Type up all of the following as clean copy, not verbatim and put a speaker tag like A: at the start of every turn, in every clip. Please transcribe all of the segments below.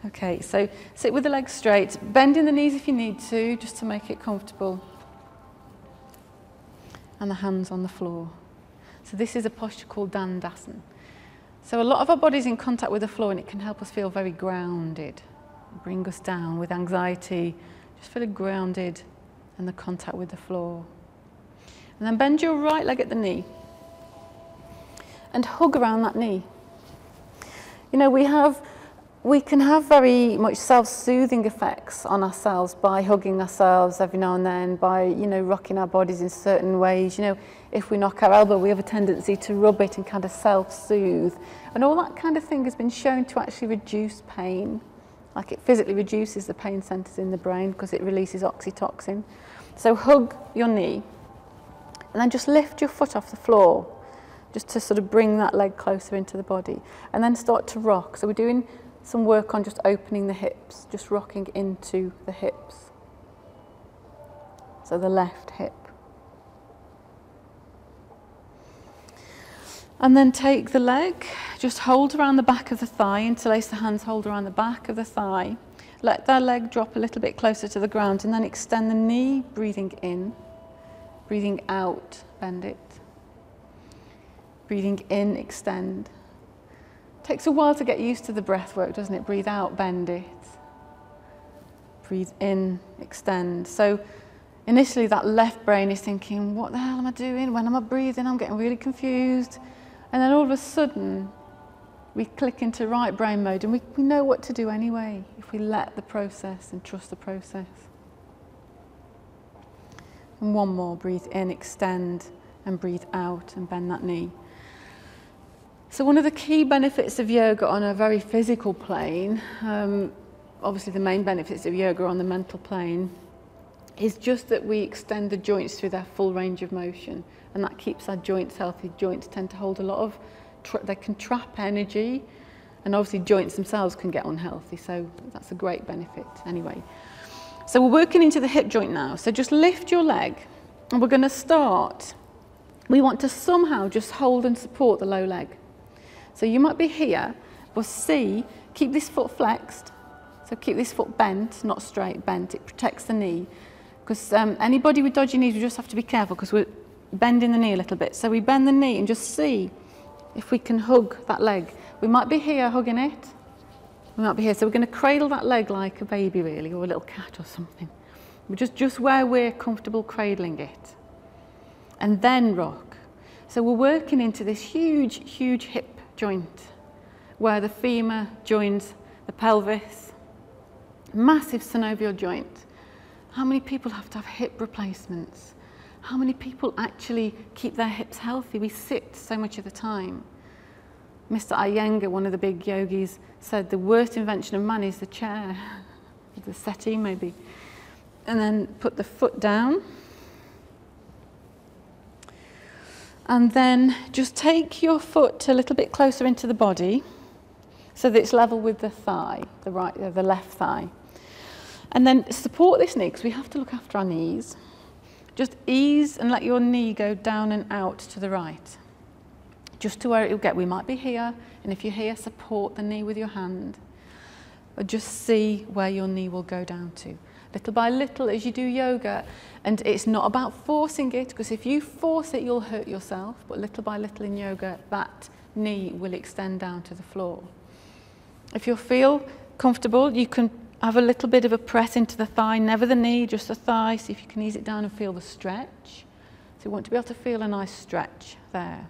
A: Okay, so sit with the legs straight, bending the knees if you need to, just to make it comfortable. And the hands on the floor. So this is a posture called tadasana. So a lot of our body's in contact with the floor and it can help us feel very grounded, bring us down with anxiety, just feeling grounded and the contact with the floor. And then bend your right leg at the knee and hug around that knee. You know, we can have very much self-soothing effects on ourselves by hugging ourselves every now and then, by, you know, rocking our bodies in certain ways. You know, if we knock our elbow, we have a tendency to rub it and kind of self-soothe. And all that kind of thing has been shown to actually reduce pain. Like, it physically reduces the pain centers in the brain because it releases oxytocin. So hug your knee and then just lift your foot off the floor, just to sort of bring that leg closer into the body. And then start to rock. So we're doing some work on just opening the hips, just rocking into the hips. So the left hip. And then take the leg, just hold around the back of the thigh, interlace the hands, hold around the back of the thigh. Let that leg drop a little bit closer to the ground and then extend the knee, breathing in, breathing out, bend it. Breathing in, extend. Takes a while to get used to the breath work, doesn't it? Breathe out, bend it. Breathe in, extend. So initially that left brain is thinking, what the hell am I doing? When am I breathing? I'm getting really confused. And then all of a sudden, we click into right brain mode and we know what to do anyway, if we let the process and trust the process. And one more, breathe in, extend, and breathe out and bend that knee. So one of the key benefits of yoga on a very physical plane, obviously the main benefits of yoga on the mental plane, is just that we extend the joints through their full range of motion, and that keeps our joints healthy. Joints tend to hold a lot of, they can trap energy, and obviously joints themselves can get unhealthy, so that's a great benefit anyway. So we're working into the hip joint now, so just lift your leg, and we're going to start. We want to somehow just hold and support the low leg. So you might be here, but see, keep this foot flexed. So keep this foot bent, not straight, bent. It protects the knee. Because anybody with dodgy knees, we just have to be careful because we're bending the knee a little bit. So we bend the knee and just see if we can hug that leg. We might be here hugging it. We might be here. So we're going to cradle that leg like a baby, really, or a little cat or something. We're just where we're comfortable cradling it. And then rock. So we're working into this huge, huge hip joint where the femur joins the pelvis, massive synovial joint. How many people have to have hip replacements? How many people actually keep their hips healthy? We sit so much of the time. Mr. Iyengar, one of the big yogis, said the worst invention of man is the chair, the settee maybe. And then put the foot down. And then just take your foot a little bit closer into the body so that it's level with the thigh, the left thigh. And then support this knee, because we have to look after our knees. Just ease and let your knee go down and out to the right, just to where it will get. We might be here, and if you're here, support the knee with your hand. Or just see where your knee will go down to. Little by little as you do yoga, and it's not about forcing it, because if you force it, you'll hurt yourself, but little by little in yoga, that knee will extend down to the floor. If you feel comfortable, you can have a little bit of a press into the thigh, never the knee, just the thigh, see if you can ease it down and feel the stretch. So you want to be able to feel a nice stretch there.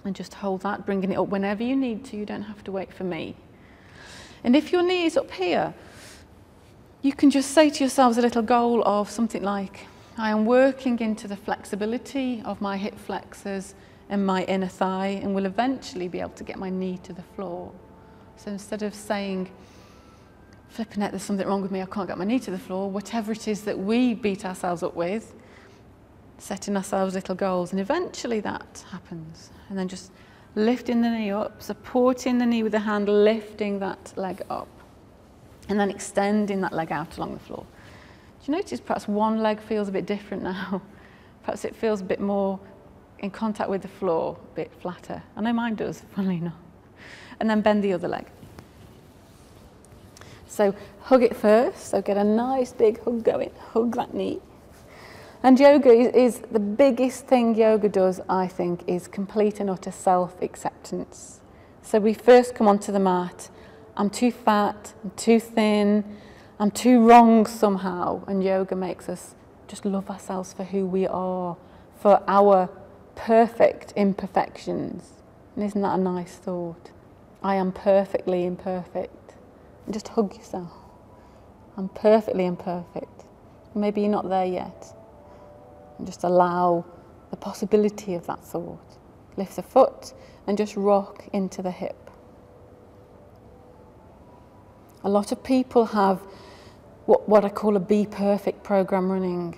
A: And just hold that, bringing it up whenever you need to, you don't have to wait for me. And if your knee is up here, you can just say to yourselves a little goal of something like, I am working into the flexibility of my hip flexors and my inner thigh, and will eventually be able to get my knee to the floor. So instead of saying, flipping it, there's something wrong with me, I can't get my knee to the floor, whatever it is that we beat ourselves up with, setting ourselves little goals, and eventually that happens. And then just lifting the knee up, supporting the knee with the hand, lifting that leg up. And then extending that leg out along the floor. Do you notice perhaps one leg feels a bit different now? Perhaps it feels a bit more in contact with the floor, a bit flatter. I know mine does, funnily enough. And then bend the other leg. So hug it first, so get a nice big hug going, hug that knee. And yoga is the biggest thing yoga does, I think, is complete and utter self-acceptance. So we first come onto the mat, I'm too fat, I'm too thin, I'm too wrong somehow, and yoga makes us just love ourselves for who we are, for our perfect imperfections. And isn't that a nice thought? I am perfectly imperfect. And just hug yourself. I'm perfectly imperfect. Maybe you're not there yet. And just allow the possibility of that thought. Lift the foot and just rock into the hip. A lot of people have what I call a be perfect program running.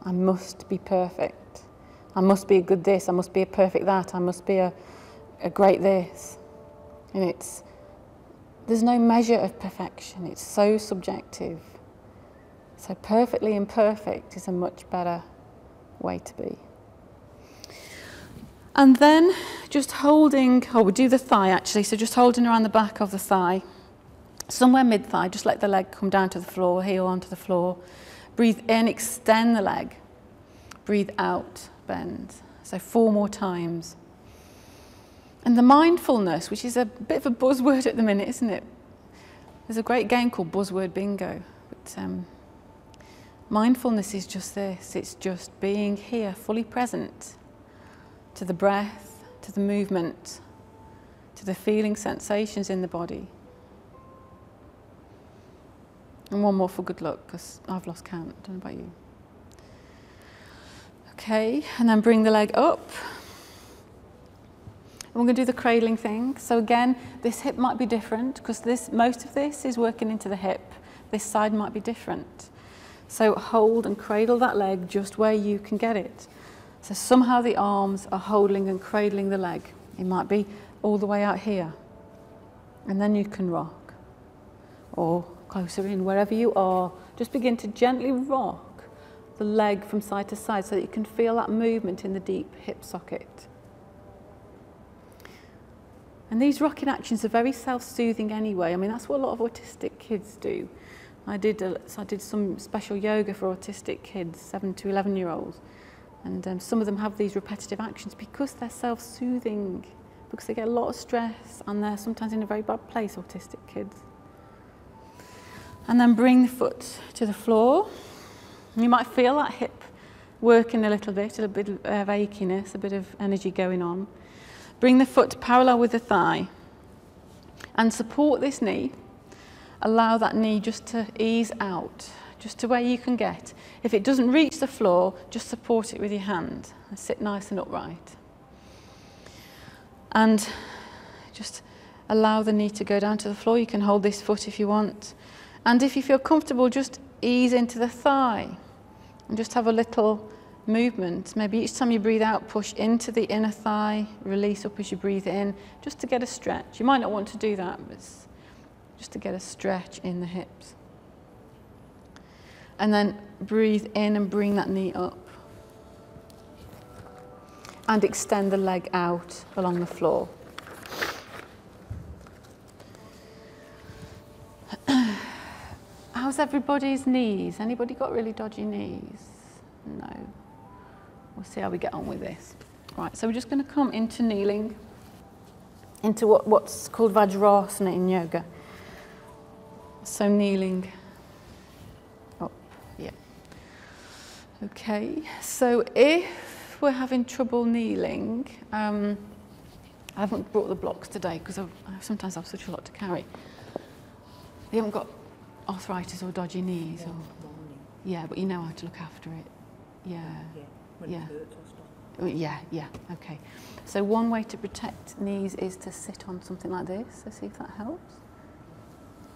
A: I must be perfect. I must be a good this, I must be a perfect that, I must be a great this. And there's no measure of perfection, it's so subjective. So perfectly imperfect is a much better way to be. And then just holding, we'll do the thigh actually, so just holding around the back of the thigh, somewhere mid-thigh, just let the leg come down to the floor, heel onto the floor. Breathe in, extend the leg. Breathe out, bend. So 4 more times. And the mindfulness, which is a bit of a buzzword at the minute, isn't it? There's a great game called Buzzword Bingo. But, mindfulness is just this. It's just being here, fully present to the breath, to the movement, to the feeling sensations in the body. And one more for good luck, because I've lost count. I don't know about you. Okay, and then bring the leg up. And we're going to do the cradling thing. So again, this hip might be different, because most of this is working into the hip. This side might be different. So hold and cradle that leg just where you can get it. So somehow the arms are holding and cradling the leg. It might be all the way out here. And then you can rock. Or closer in, wherever you are, just begin to gently rock the leg from side to side so that you can feel that movement in the deep hip socket. And these rocking actions are very self-soothing anyway. I mean, that's what a lot of autistic kids do. I did some special yoga for autistic kids, 7 to 11-year-olds. And some of them have these repetitive actions because they're self-soothing, because they get a lot of stress and they're sometimes in a very bad place, autistic kids. And then bring the foot to the floor. You might feel that hip working a little bit of achiness, a bit of energy going on. Bring the foot parallel with the thigh and support this knee. Allow that knee just to ease out, just to where you can get. If it doesn't reach the floor, just support it with your hand and sit nice and upright. And just allow the knee to go down to the floor. You can hold this foot if you want. And if you feel comfortable, just ease into the thigh and just have a little movement. Maybe each time you breathe out, push into the inner thigh, release up as you breathe in, just to get a stretch. You might not want to do that, but it's just to get a stretch in the hips. And then breathe in and bring that knee up. And extend the leg out along the floor. How's everybody's knees? Anybody got really dodgy knees? No. We'll see how we get on with this. Right, so we're just going to come into kneeling, into what's called vajrasana in yoga. So kneeling up, yeah. Okay, so if we're having trouble kneeling, I haven't brought the blocks today because I sometimes have such a lot to carry. You haven't got arthritis or dodgy knees? Or, yeah, but you know how to look after it. Yeah, yeah, okay. So one way to protect knees is to sit on something like this. So see if that helps.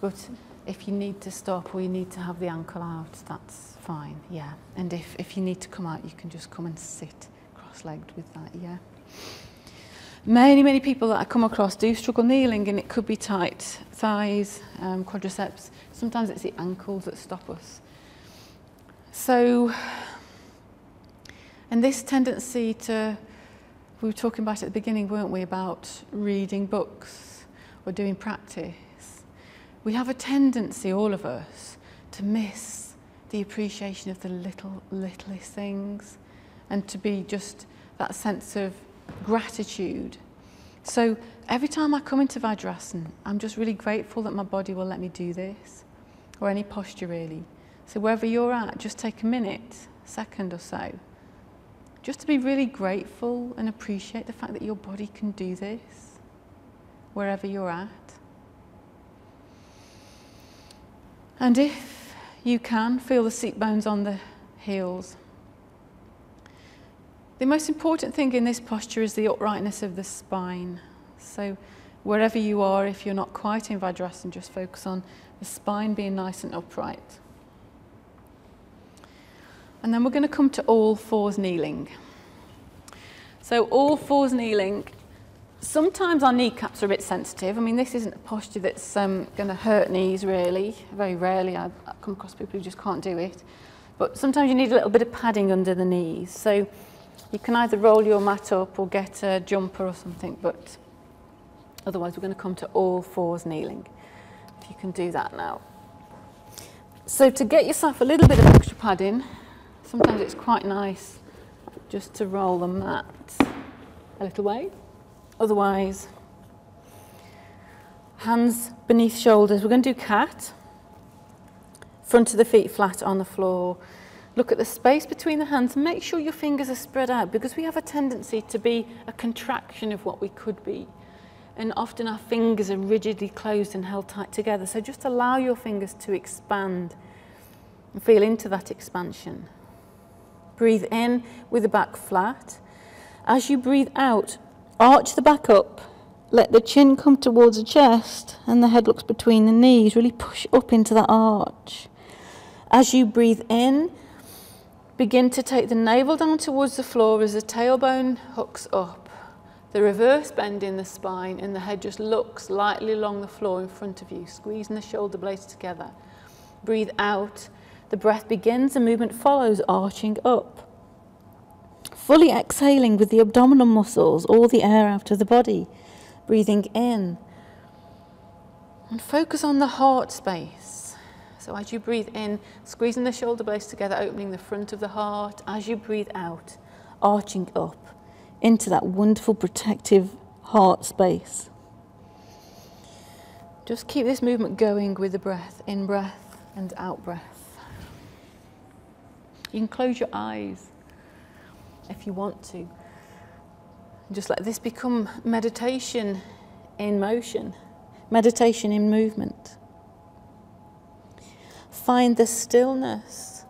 A: But if you need to stop or you need to have the ankle out, that's fine, yeah. And if you need to come out, you can just come and sit cross-legged with that, yeah. Many people that I come across do struggle kneeling, and it could be tight thighs, quadriceps. Sometimes it's the ankles that stop us. So, and this tendency to, we were talking about at the beginning, weren't we, about reading books or doing practice. we have a tendency, all of us, to miss the appreciation of the littlest things, and to be just that sense of gratitude. So every time I come into vajrasana, I'm just really grateful that my body will let me do this, or any posture really. So wherever you're at, just take a minute, second or so, just to be really grateful and appreciate the fact that your body can do this, wherever you're at. And if you can, feel the seat bones on the heels. The most important thing in this posture is the uprightness of the spine. So wherever you are, if you're not quite in vajrasana, just focus on the spine being nice and upright. And then we're going to come to all fours kneeling. So all fours kneeling. Sometimes our kneecaps are a bit sensitive. I mean, this isn't a posture that's going to hurt knees, really. Very rarely I come across people who just can't do it. But sometimes you need a little bit of padding under the knees. So you can either roll your mat up or get a jumper or something, but otherwise we're going to come to all fours kneeling. If you can do that now. So to get yourself a little bit of extra padding, sometimes it's quite nice just to roll the mat a little way. Otherwise, hands beneath shoulders. We're going to do cat. Front of the feet flat on the floor. Look at the space between the hands. Make sure your fingers are spread out, because we have a tendency to be a contraction of what we could be. And often our fingers are rigidly closed and held tight together. So just allow your fingers to expand and feel into that expansion. Breathe in with the back flat. As you breathe out, arch the back up, let the chin come towards the chest and the head looks between the knees. Really push up into that arch. As you breathe in, begin to take the navel down towards the floor as the tailbone hooks up. The reverse bend in the spine, and the head just looks lightly along the floor in front of you, squeezing the shoulder blades together. Breathe out. The breath begins, the movement follows, arching up. Fully exhaling with the abdominal muscles, all the air out of the body. Breathing in. And focus on the heart space. So as you breathe in, squeezing the shoulder blades together, opening the front of the heart. As you breathe out, arching up into that wonderful protective heart space. Just keep this movement going with the breath, in breath and out breath. You can close your eyes if you want to. Just let this become meditation in motion, meditation in movement. Find the stillness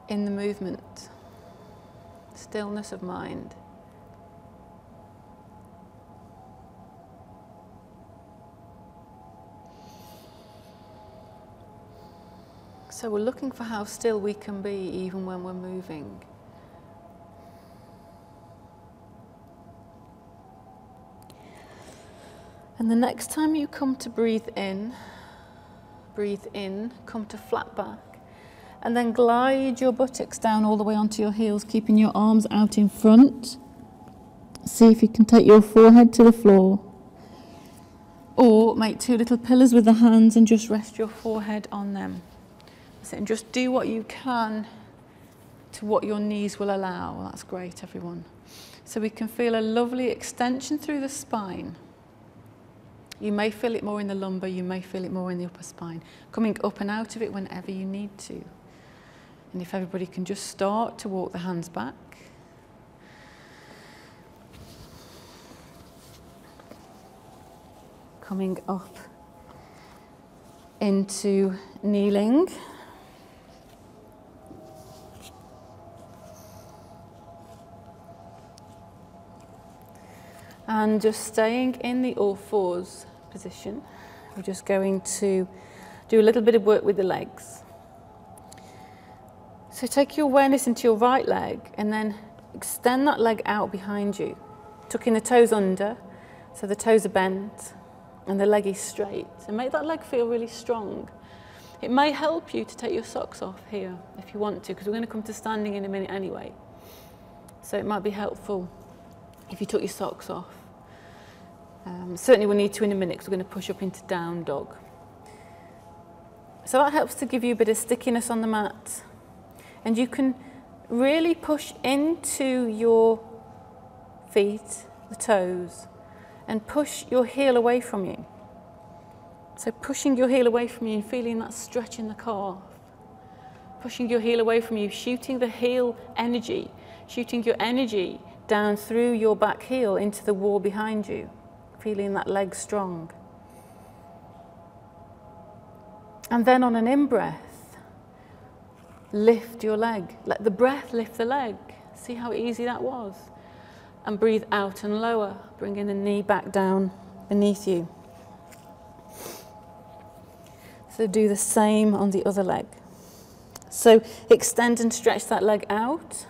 A: in the movement, stillness of mind. So we're looking for how still we can be even when we're moving. And the next time you come to breathe in, come to flat back, and then glide your buttocks down all the way onto your heels, keeping your arms out in front. See if you can take your forehead to the floor. Or make two little pillars with the hands and just rest your forehead on them. And just do what you can to what your knees will allow. Well, that's great, everyone. So we can feel a lovely extension through the spine. You may feel it more in the lumbar, you may feel it more in the upper spine. Coming up and out of it whenever you need to. And if everybody can just start to walk the hands back. Coming up into kneeling. And just staying in the all fours position. We're just going to do a little bit of work with the legs. So take your awareness into your right leg and then extend that leg out behind you, tucking the toes under so the toes are bent and the leg is straight. And make that leg feel really strong. It may help you to take your socks off here if you want to, because we're going to come to standing in a minute anyway. So it might be helpful if you took your socks off. Certainly we'll need to in a minute because we're going to push up into down dog. So that helps to give you a bit of stickiness on the mat. And you can really push into your feet, the toes, and push your heel away from you. So pushing your heel away from you and feeling that stretch in the calf. Pushing your heel away from you, shooting the heel energy, shooting your energy down through your back heel into the wall behind you, feeling that leg strong. And then on an in-breath, lift your leg. Let the breath lift the leg. See how easy that was? And breathe out and lower, bringing the knee back down beneath you. So do the same on the other leg. So extend and stretch that leg out.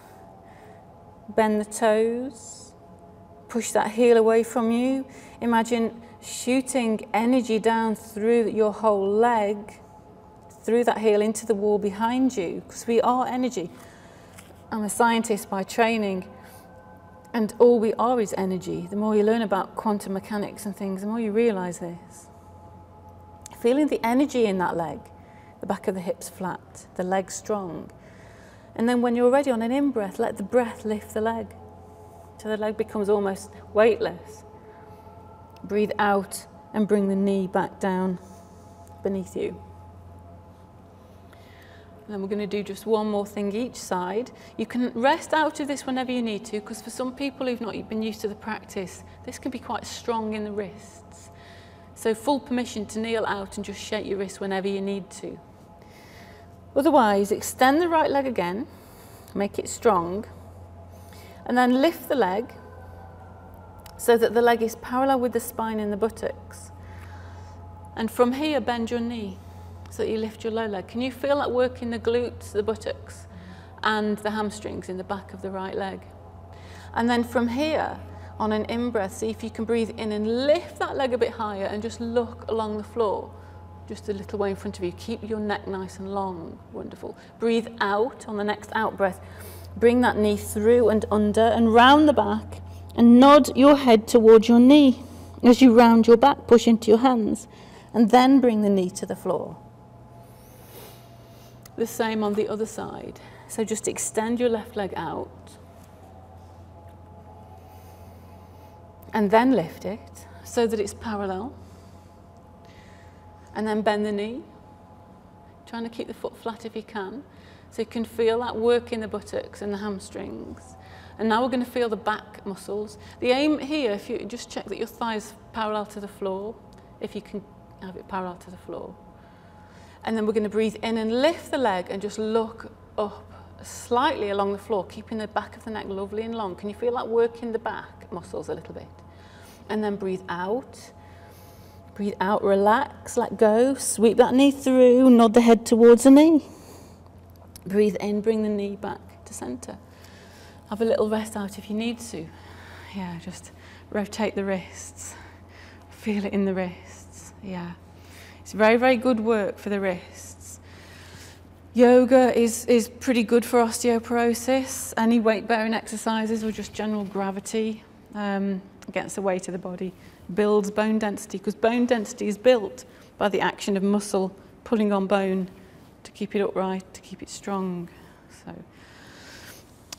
A: Bend the toes. Push that heel away from you. Imagine shooting energy down through your whole leg, through that heel into the wall behind you, because we are energy. I'm a scientist by training, and all we are is energy. The more you learn about quantum mechanics and things, the more you realise this. Feeling the energy in that leg, the back of the hips flat, the leg strong. And then when you're ready on an in-breath, let the breath lift the leg. So the leg becomes almost weightless. Breathe out and bring the knee back down beneath you. And then we're going to do just one more thing each side. You can rest out of this whenever you need to, because for some people who've not been used to the practice, this can be quite strong in the wrists. So full permission to kneel out and just shake your wrists whenever you need to. Otherwise, extend the right leg again, make it strong, and then lift the leg so that the leg is parallel with the spine and the buttocks. And from here, bend your knee so that you lift your low leg. Can you feel that work in the glutes, the buttocks, and the hamstrings in the back of the right leg? And then from here, on an in-breath, see if you can breathe in and lift that leg a bit higher and just look along the floor, just a little way in front of you. Keep your neck nice and long. Wonderful. Breathe out on the next out-breath. Bring that knee through and under and round the back, and nod your head towards your knee. As you round your back, push into your hands, and then bring the knee to the floor. The same on the other side. So just extend your left leg out, and then lift it so that it's parallel. And then bend the knee, trying to keep the foot flat if you can, so you can feel that work in the buttocks and the hamstrings. And now we're going to feel the back muscles. The aim here, if you just check that your thighs parallel to the floor, if you can have it parallel to the floor. And then we're going to breathe in and lift the leg and just look up slightly along the floor, keeping the back of the neck lovely and long. Can you feel that work in the back muscles a little bit? And then breathe out. Breathe out, relax, let go, sweep that knee through, nod the head towards the knee. Breathe in, bring the knee back to centre. Have a little rest out if you need to. Yeah, just rotate the wrists. Feel it in the wrists, yeah. It's very, very good work for the wrists. Yoga is pretty good for osteoporosis. Any weight-bearing exercises or just general gravity against the weight of the body builds bone density, because bone density is built by the action of muscle pulling on bone to keep it upright, to keep it strong.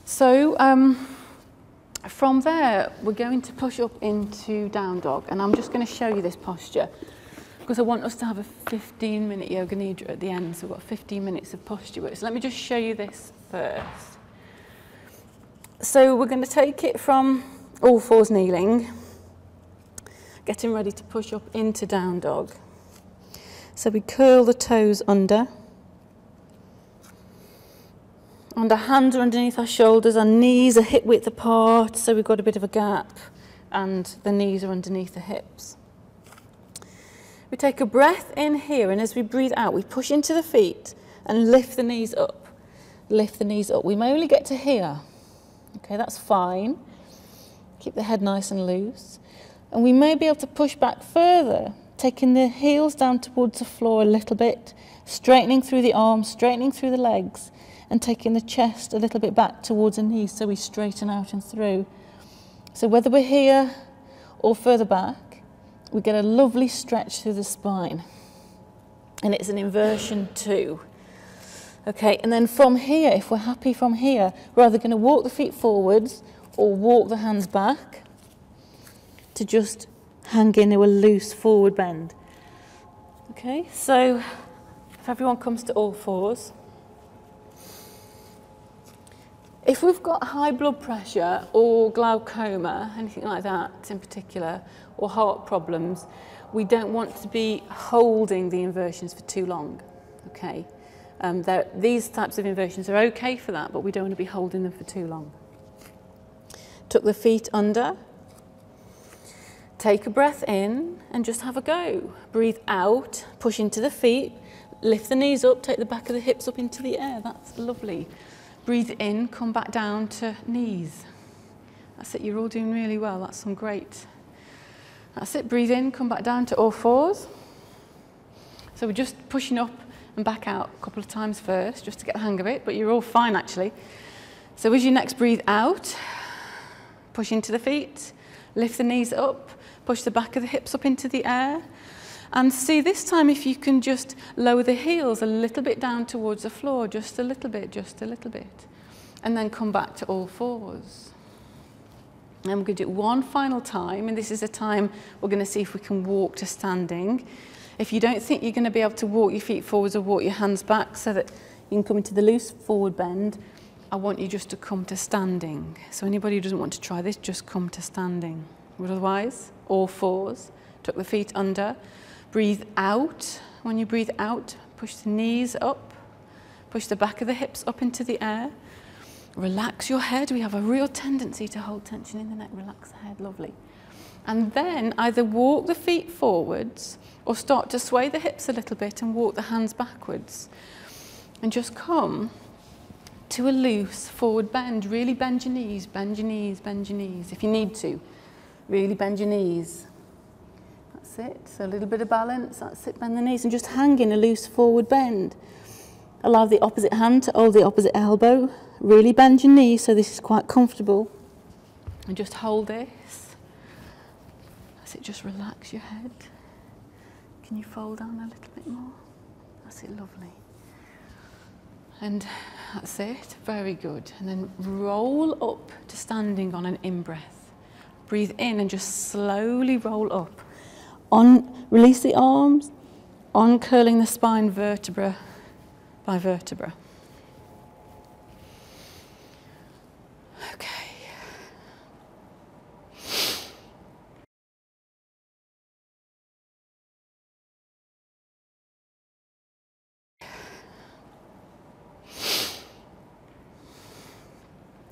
A: So from there, we're going to push up into down dog, and I'm just going to show you this posture because I want us to have a 15-minute yoga nidra at the end, so we've got 15 minutes of posture work. So let me just show you this first. So we're going to take it from all fours kneeling, getting ready to push up into down dog. So we curl the toes under, and our hands are underneath our shoulders, our knees are hip width apart, so we've got a bit of a gap, and the knees are underneath the hips. We take a breath in here, and as we breathe out, we push into the feet and lift the knees up. Lift the knees up. We may only get to here. Okay, that's fine. Keep the head nice and loose. And we may be able to push back further, taking the heels down towards the floor a little bit, straightening through the arms, straightening through the legs, and taking the chest a little bit back towards the knees so we straighten out and through. So whether we're here or further back, we get a lovely stretch through the spine. and it's an inversion 2. Okay, and then from here, if we're happy from here, we're either going to walk the feet forwards or walk the hands back to just hang into a loose forward bend. Okay, so if everyone comes to all fours. If we've got high blood pressure or glaucoma, anything like that in particular, or heart problems, we don't want to be holding the inversions for too long. Okay, these types of inversions are okay for that, but we don't want to be holding them for too long. Tuck the feet under. Take a breath in and just have a go. Breathe out, push into the feet, lift the knees up, take the back of the hips up into the air. That's lovely. Breathe in, come back down to knees. That's it, you're all doing really well. That's some great. That's it, breathe in, come back down to all fours. So we're just pushing up and back out a couple of times first, just to get the hang of it, but you're all fine actually. So as you next breathe out, push into the feet, lift the knees up, push the back of the hips up into the air. And see this time if you can just lower the heels a little bit down towards the floor, just a little bit, just a little bit. And then come back to all fours. And we're going to do it one final time, and this is a time we're going to see if we can walk to standing. If you don't think you're going to be able to walk your feet forwards or walk your hands back so that you can come into the loose forward bend, I want you just to come to standing. So anybody who doesn't want to try this, just come to standing. But otherwise, all fours, tuck the feet under, breathe out. When you breathe out, push the knees up, push the back of the hips up into the air. Relax your head. We have a real tendency to hold tension in the neck. Relax the head, lovely. And then either walk the feet forwards or start to sway the hips a little bit and walk the hands backwards. And just come to a loose forward bend. Really bend your knees, bend your knees, bend your knees. If you need to, really bend your knees. That's it. So a little bit of balance. That's it. Bend the knees and just hang in a loose forward bend. Allow the opposite hand to hold the opposite elbow. Really bend your knees so this is quite comfortable. And just hold this. That's it. Just relax your head. Can you fold down a little bit more? That's it. Lovely. And that's it. Very good. And then roll up to standing on an in-breath. Breathe in and just slowly roll up. Release the arms, uncurling the spine vertebra by vertebra. Okay.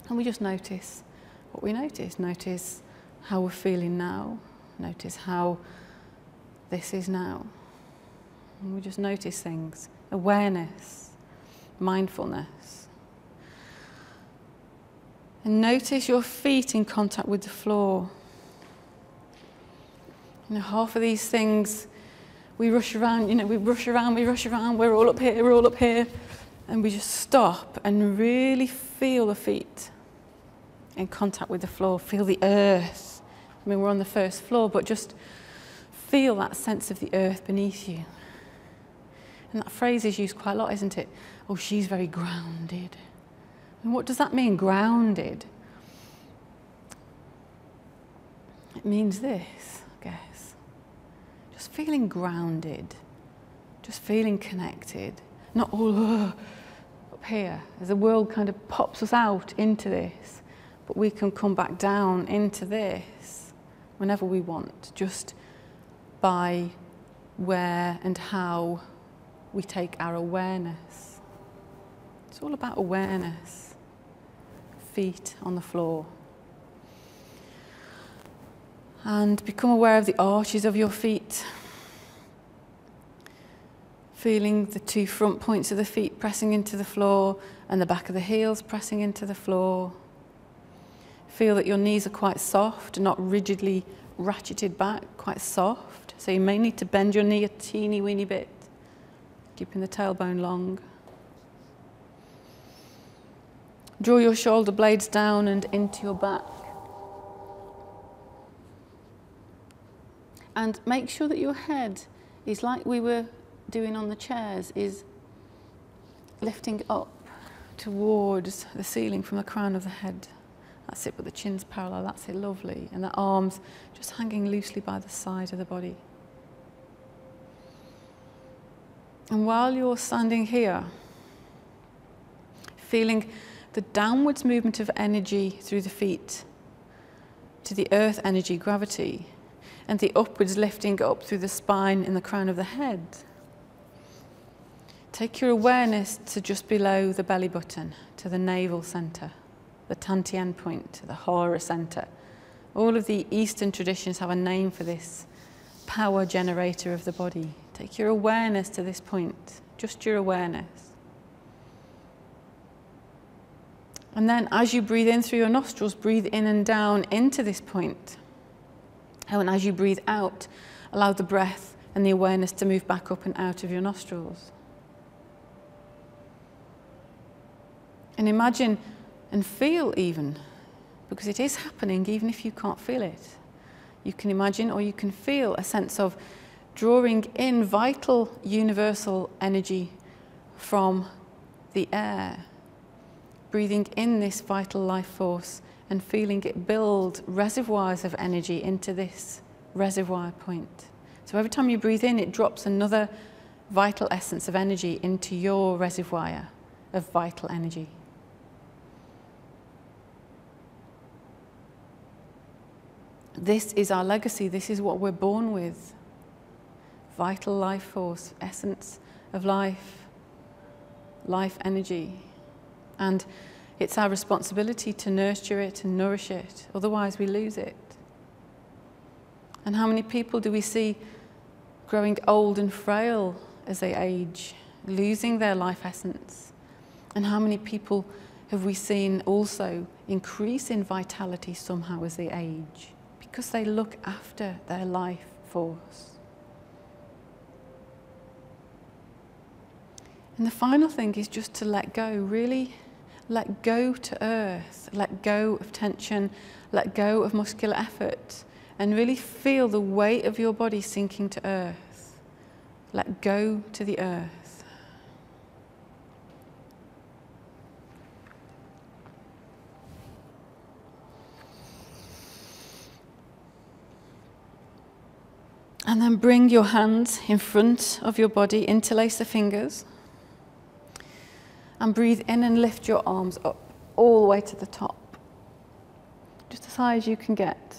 A: And we just notice what we notice. Notice how we're feeling now. Notice how this is now. And we just notice things. Awareness, mindfulness. And notice your feet in contact with the floor. You know, half of these things, we rush around, we rush around, we're all up here, we're all up here. And we just stop and really feel the feet in contact with the floor, feel the earth. I mean, we're on the first floor, but just feel that sense of the earth beneath you. And that phrase is used quite a lot, isn't it? Oh, she's very grounded. And what does that mean, grounded? It means this, I guess. Just feeling grounded, just feeling connected, not all up here, as the world kind of pops us out into this, but we can come back down into this whenever we want, just by where and how we take our awareness. It's all about awareness. Feet on the floor. And become aware of the arches of your feet. Feeling the two front points of the feet pressing into the floor and the back of the heels pressing into the floor. Feel that your knees are quite soft, not rigidly ratcheted back, quite soft. So you may need to bend your knee a teeny weeny bit, keeping the tailbone long. Draw your shoulder blades down and into your back. And make sure that your head is like we were doing on the chairs is lifting up towards the ceiling from the crown of the head. That's it, but the chin's parallel, that's it, lovely. And the arms just hanging loosely by the side of the body. And while you're standing here, feeling the downwards movement of energy through the feet to the earth energy, gravity, and the upwards lifting up through the spine and the crown of the head, take your awareness to just below the belly button, to the navel centre, the Tantian point, the Hara centre. All of the Eastern traditions have a name for this power generator of the body. Take your awareness to this point, just your awareness. And then as you breathe in through your nostrils, breathe in and down into this point. And as you breathe out, allow the breath and the awareness to move back up and out of your nostrils. And imagine and feel even, because it is happening even if you can't feel it. You can imagine or you can feel a sense of drawing in vital universal energy from the air. Breathing in this vital life force and feeling it build reservoirs of energy into this reservoir point. So every time you breathe in, it drops another vital essence of energy into your reservoir of vital energy. This is our legacy. This is what we're born with. Vital life force, essence of life, life energy. And it's our responsibility to nurture it and nourish it, otherwise we lose it. And how many people do we see growing old and frail as they age, losing their life essence? And how many people have we seen also increase in vitality somehow as they age? Because they look after their life force. And the final thing is just to let go, really let go to earth, let go of tension, let go of muscular effort, and really feel the weight of your body sinking to earth. Let go to the earth. And then bring your hands in front of your body, interlace the fingers. And breathe in and lift your arms up, all the way to the top. Just as high as you can get.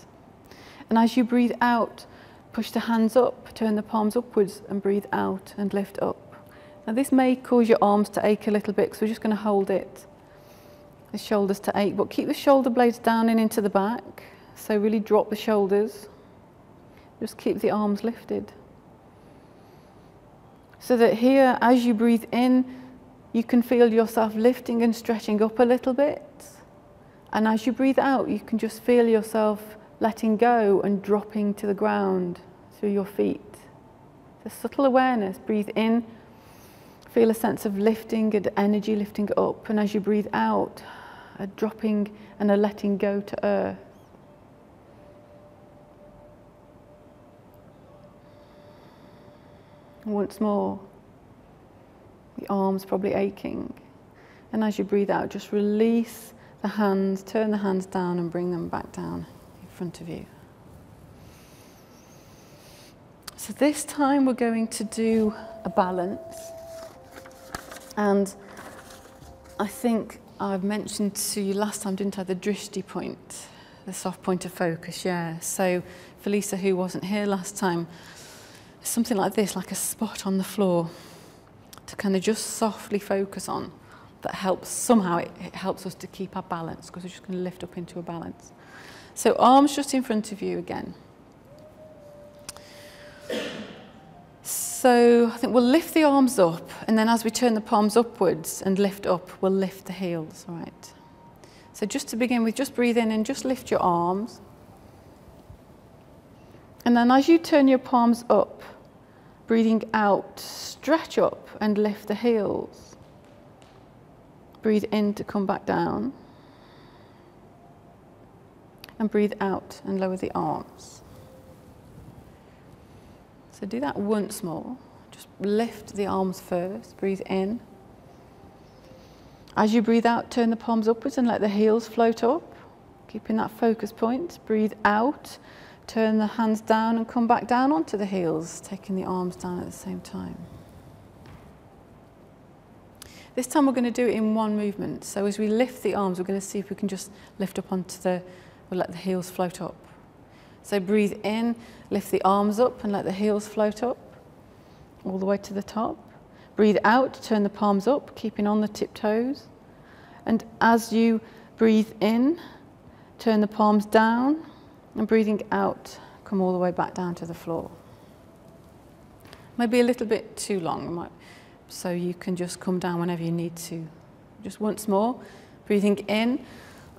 A: And as you breathe out, push the hands up, turn the palms upwards and breathe out and lift up. Now this may cause your arms to ache a little bit, so we're just going to hold it. The shoulders to ache, but keep the shoulder blades down and into the back. So really drop the shoulders. Just keep the arms lifted. So that here, as you breathe in, you can feel yourself lifting and stretching up a little bit. And as you breathe out, you can just feel yourself letting go and dropping to the ground through your feet. It's a subtle awareness. Breathe in, feel a sense of lifting and energy lifting up. And as you breathe out, a dropping and a letting go to earth. Once more. The arms probably aching. And as you breathe out, just release the hands, turn the hands down and bring them back down in front of you. So this time we're going to do a balance. And I think I've mentioned to you last time, didn't I, the drishti point, the soft point of focus, yeah. So for Lisa, who wasn't here last time, something like this, like a spot on the floor, to kind of just softly focus on, that helps, somehow it helps us to keep our balance, because we're just going to lift up into a balance. So arms just in front of you again. So I think we'll lift the arms up, and then as we turn the palms upwards and lift up, we'll lift the heels, all right? So just to begin with, just breathe in and just lift your arms. And then as you turn your palms up, breathing out, stretch up and lift the heels. Breathe in to come back down. And breathe out and lower the arms. So do that once more. Just lift the arms first, breathe in. As you breathe out, turn the palms upwards and let the heels float up, keeping that focus point. Breathe out, turn the hands down and come back down onto the heels, taking the arms down at the same time. This time we're going to do it in one movement. So as we lift the arms, we're going to see if we can just lift up onto we'll let the heels float up. So breathe in, lift the arms up and let the heels float up all the way to the top. Breathe out, turn the palms up, keeping on the tiptoes. And as you breathe in, turn the palms down, and breathing out, come all the way back down to the floor. Maybe a little bit too long, so you can just come down whenever you need to. Just once more, breathing in,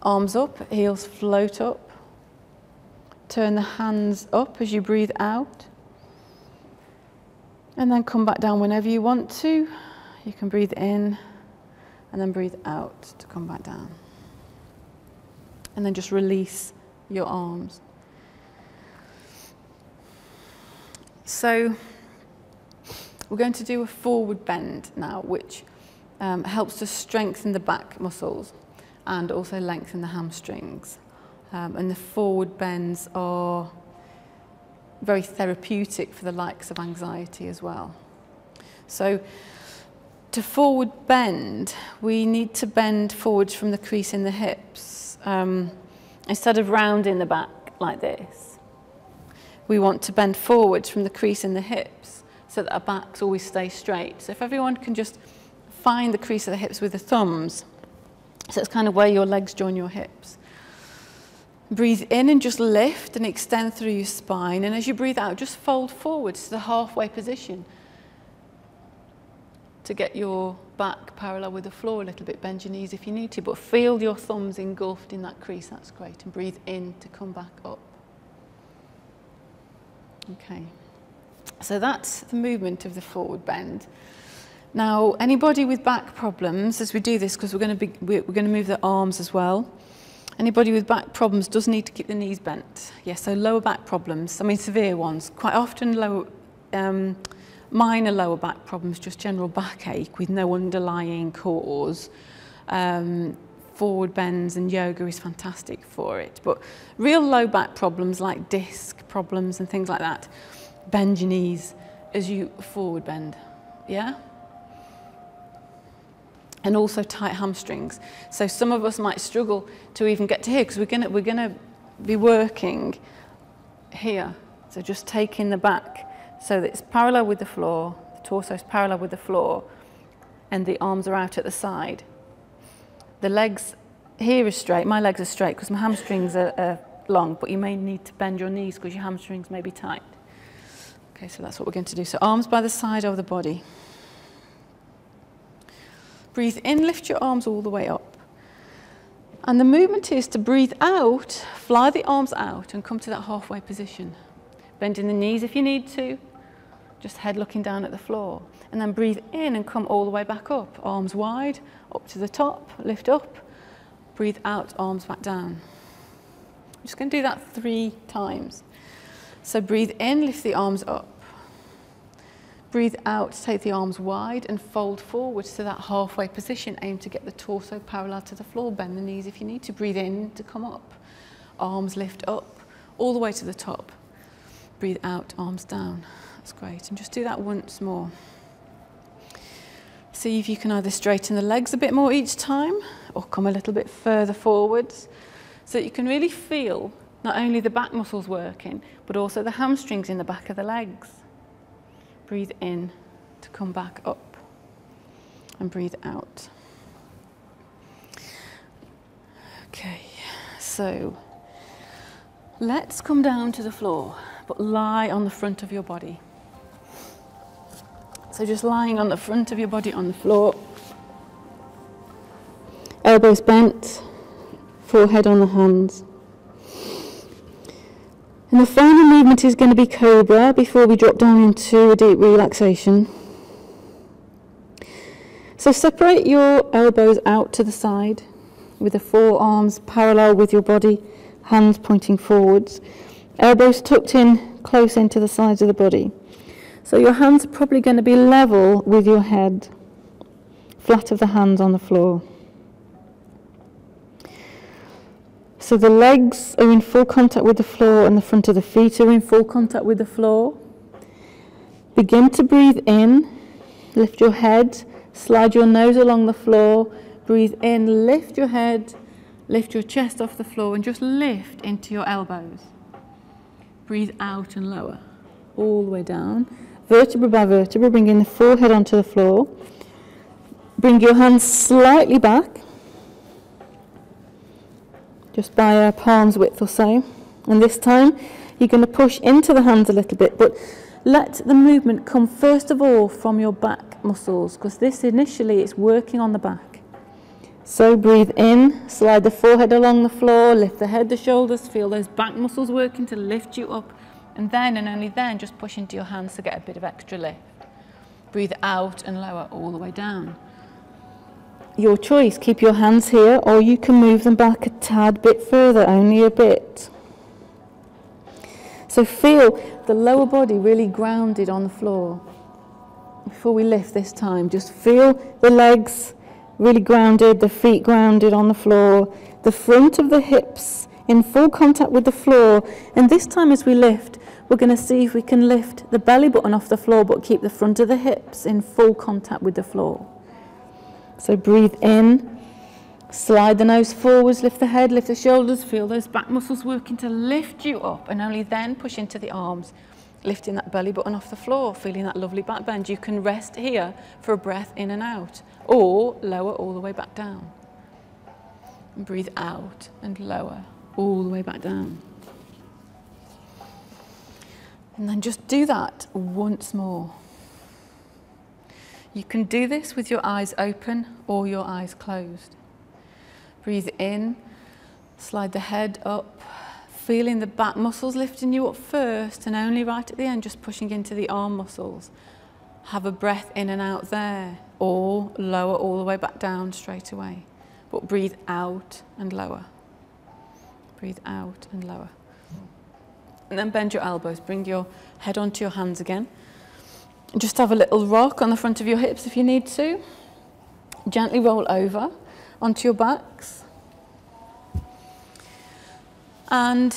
A: arms up, heels float up. Turn the hands up as you breathe out. And then come back down whenever you want to. You can breathe in and then breathe out to come back down. And then just release your arms. So we're going to do a forward bend now, which helps to strengthen the back muscles and also lengthen the hamstrings. And the forward bends are very therapeutic for the likes of anxiety as well. So to forward bend, we need to bend forwards from the crease in the hips. Instead of rounding the back like this, we want to bend forwards from the crease in the hips so that our backs always stay straight. So if everyone can just find the crease of the hips with the thumbs, so it's kind of where your legs join your hips. Breathe in and just lift and extend through your spine. And as you breathe out, just fold forwards to the halfway position to get your back parallel with the floor a little bit. Bend your knees if you need to, but feel your thumbs engulfed in that crease. That's great. And breathe in to come back up. Okay. So that's the movement of the forward bend. Now, anybody with back problems, as we do this, because we're going to move the arms as well. Anybody with back problems does need to keep the knees bent. Yes, so lower back problems, I mean severe ones, quite often minor lower back problems, just general backache with no underlying cause. Forward bends and yoga is fantastic for it. But real low back problems like disc problems and things like that, bend your knees as you forward bend, yeah? And also tight hamstrings. So some of us might struggle to even get to here because we're gonna be working here. So just taking the back so that it's parallel with the floor, the torso is parallel with the floor, and the arms are out at the side. The legs here are straight. My legs are straight because my hamstrings are long, but you may need to bend your knees because your hamstrings may be tight. Okay, so that's what we're going to do. So arms by the side of the body. Breathe in, lift your arms all the way up. And the movement is to breathe out, fly the arms out and come to that halfway position. Bending the knees if you need to, just head looking down at the floor. And then breathe in and come all the way back up. Arms wide, up to the top, lift up. Breathe out, arms back down. I'm just going to do that 3 times. So breathe in, lift the arms up. Breathe out, take the arms wide and fold forwards to that halfway position. Aim to get the torso parallel to the floor. Bend the knees if you need to. Breathe in to come up. Arms lift up, all the way to the top. Breathe out, arms down. That's great. And just do that once more. See if you can either straighten the legs a bit more each time or come a little bit further forwards so that you can really feel not only the back muscles working, but also the hamstrings in the back of the legs. Breathe in to come back up and breathe out. Okay, so let's come down to the floor, but lie on the front of your body. So just lying on the front of your body on the floor, elbows bent, forehead on the hands. And the final movement is going to be cobra before we drop down into a deep relaxation. So separate your elbows out to the side with the forearms parallel with your body, hands pointing forwards, elbows tucked in close into the sides of the body. So your hands are probably going to be level with your head, flat of the hands on the floor. So the legs are in full contact with the floor and the front of the feet are in full contact with the floor. Begin to breathe in, lift your head, slide your nose along the floor, breathe in, lift your head, lift your chest off the floor and just lift into your elbows. Breathe out and lower, all the way down. Vertebra by vertebra, bringing the forehead onto the floor. Bring your hands slightly back, just by a palm's width or so. And this time, you're going to push into the hands a little bit, but let the movement come first of all from your back muscles, because this initially is working on the back. So breathe in, slide the forehead along the floor, lift the head, the shoulders, feel those back muscles working to lift you up, and then and only then just push into your hands to get a bit of extra lift. Breathe out and lower all the way down. Your choice, keep your hands here or you can move them back a tad bit further, only a bit. So feel the lower body really grounded on the floor. Before we lift this time, just feel the legs really grounded, the feet grounded on the floor, the front of the hips in full contact with the floor. And this time as we lift, we're going to see if we can lift the belly button off the floor but keep the front of the hips in full contact with the floor. So breathe in, slide the nose forwards, lift the head, lift the shoulders, feel those back muscles working to lift you up, and only then push into the arms, lifting that belly button off the floor, feeling that lovely back bend. You can rest here for a breath in and out, or lower all the way back down. And breathe out and lower all the way back down. And then just do that once more. You can do this with your eyes open or your eyes closed. Breathe in, slide the head up, feeling the back muscles lifting you up first, and only right at the end just pushing into the arm muscles. Have a breath in and out there, or lower all the way back down straight away. But breathe out and lower. Breathe out and lower. And then bend your elbows, bring your head onto your hands again. Just have a little rock on the front of your hips if you need to. Gently roll over onto your backs. And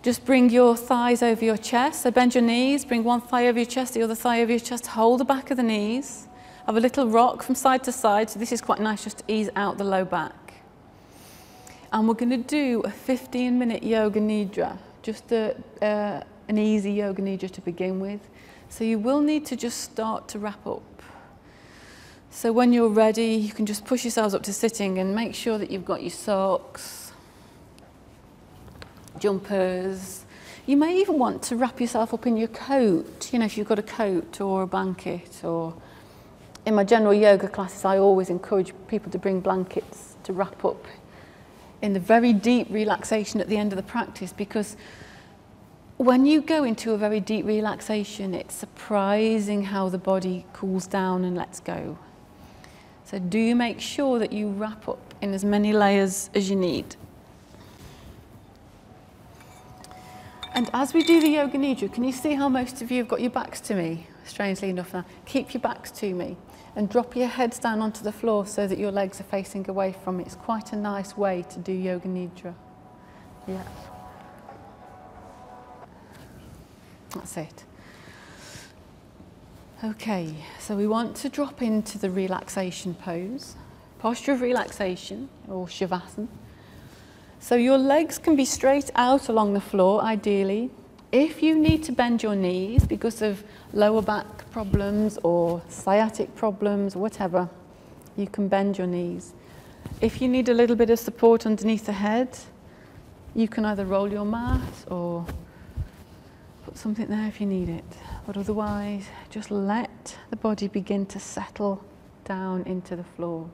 A: just bring your thighs over your chest. So bend your knees, bring one thigh over your chest, the other thigh over your chest. Hold the back of the knees. Have a little rock from side to side. So this is quite nice just to ease out the low back. And we're going to do a 15-minute yoga nidra. Just an easy yoga nidra to begin with. So you will need to just start to wrap up. So when you're ready, you can just push yourselves up to sitting and make sure that you've got your socks, jumpers. You may even want to wrap yourself up in your coat, you know, if you've got a coat or a blanket. Or in my general yoga classes, I always encourage people to bring blankets to wrap up in the very deep relaxation at the end of the practice, because when you go into a very deep relaxation, it's surprising how the body cools down and lets go. So do make sure that you wrap up in as many layers as you need. And as we do the yoga nidra, can you see how most of you have got your backs to me? Strangely enough now. Keep your backs to me and drop your heads down onto the floor so that your legs are facing away from me. It's quite a nice way to do yoga nidra. Yeah. That's it. Okay, so we want to drop into the relaxation pose, posture of relaxation, or shavasana. So your legs can be straight out along the floor, ideally. If you need to bend your knees because of lower back problems or sciatic problems, whatever, you can bend your knees. If you need a little bit of support underneath the head, you can either roll your mat or put something there if you need it. But otherwise, just let the body begin to settle down into the floor.